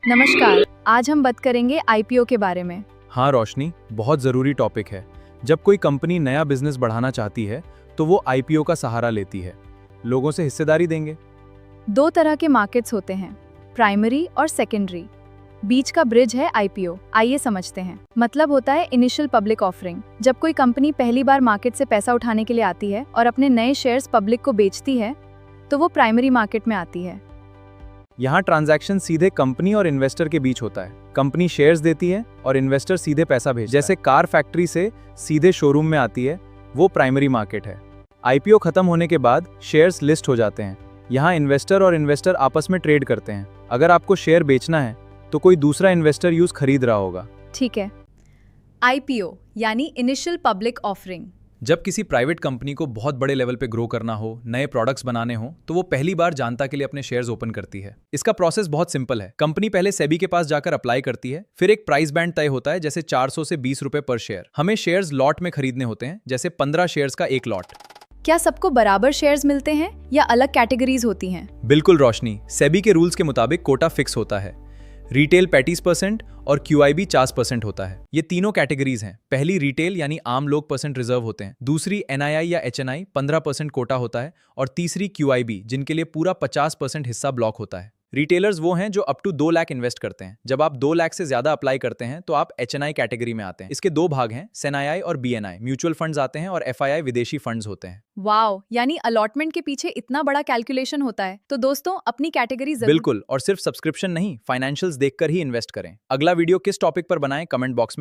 नमस्कार। आज हम बात करेंगे आईपीओ के बारे में। हाँ रोशनी, बहुत ज़रूरी टॉपिक है। जब कोई कंपनी नया बिजनेस बढ़ाना चाहती है तो वो आईपीओ का सहारा लेती है। लोगों से हिस्सेदारी देंगे। दो तरह के मार्केट्स होते हैं, प्राइमरी और सेकेंडरी। बीच का ब्रिज है आईपीओ। आइए समझते हैं। मतलब होता है इनिशियल पब्लिक ऑफरिंग। जब कोई कंपनी पहली बार मार्केट से पैसा उठाने के लिए आती है और अपने नए शेयर्स पब्लिक को बेचती है तो वो प्राइमरी मार्केट में आती है। यहाँ ट्रांजैक्शन सीधे कंपनी और इन्वेस्टर के बीच होता है। कंपनी शेयर्स देती है और इन्वेस्टर सीधे पैसा भेजता है। जैसे कार फैक्ट्री से सीधे शोरूम में आती है, वो प्राइमरी मार्केट है। आईपीओ खत्म होने के बाद शेयर्स लिस्ट हो जाते हैं। यहाँ इन्वेस्टर और इन्वेस्टर आपस में ट्रेड करते हैं। अगर आपको शेयर बेचना है तो कोई दूसरा इन्वेस्टर यूज खरीद रहा होगा। ठीक है। आईपीओ यानी इनिशियल पब्लिक ऑफरिंग। जब किसी प्राइवेट कंपनी को बहुत बड़े लेवल पे ग्रो करना हो, नए प्रोडक्ट्स बनाने हो, तो वो पहली बार जनता के लिए अपने शेयर्स ओपन करती है। इसका प्रोसेस बहुत सिंपल है। कंपनी पहले सेबी के पास जाकर अप्लाई करती है, फिर एक प्राइस बैंड तय होता है, जैसे 400 से 20 रुपए पर शेयर। हमें शेयर्स लॉट में खरीदने होते हैं, जैसे 15 शेयर्स का एक लॉट। क्या सबको बराबर शेयर्स मिलते हैं या अलग कैटेगरीज होती हैं? बिल्कुल रोशनी, सेबी के रूल्स के मुताबिक कोटा फिक्स होता है। रिटेल 35% और क्यूआईबी 50% होता है। ये तीनों कैटेगरीज हैं। पहली रिटेल यानी आम लोग % रिजर्व होते हैं, दूसरी एनआईआई या एचएनआई 15% कोटा होता है, और तीसरी क्यूआईबी जिनके लिए पूरा 50% हिस्सा ब्लॉक होता है। रिटेलर्स वो हैं जो अप टू 2 लाख इन्वेस्ट करते हैं। जब आप 2 लाख से ज्यादा अप्लाई करते हैं तो आप एचएनआई कैटेगरी में आते हैं। इसके दो भाग हैं, सेनआईआई और बीएनआई। म्यूचुअल फंड्स आते हैं और एफआईआई विदेशी फंड्स होते हैं। वाओ, यानी अलॉटमेंट के पीछे इतना बड़ा कैलकुलेशन होता है। तो दोस्तों, अपनी कैटेगरी जरूर। बिल्कुल, और सिर्फ सब्सक्रिप्शन नहीं, फाइनेंशियल्स देखकर ही इन्वेस्ट करें। अगला वीडियो किस टॉपिक पर बनाएं, कमेंट बॉक्स में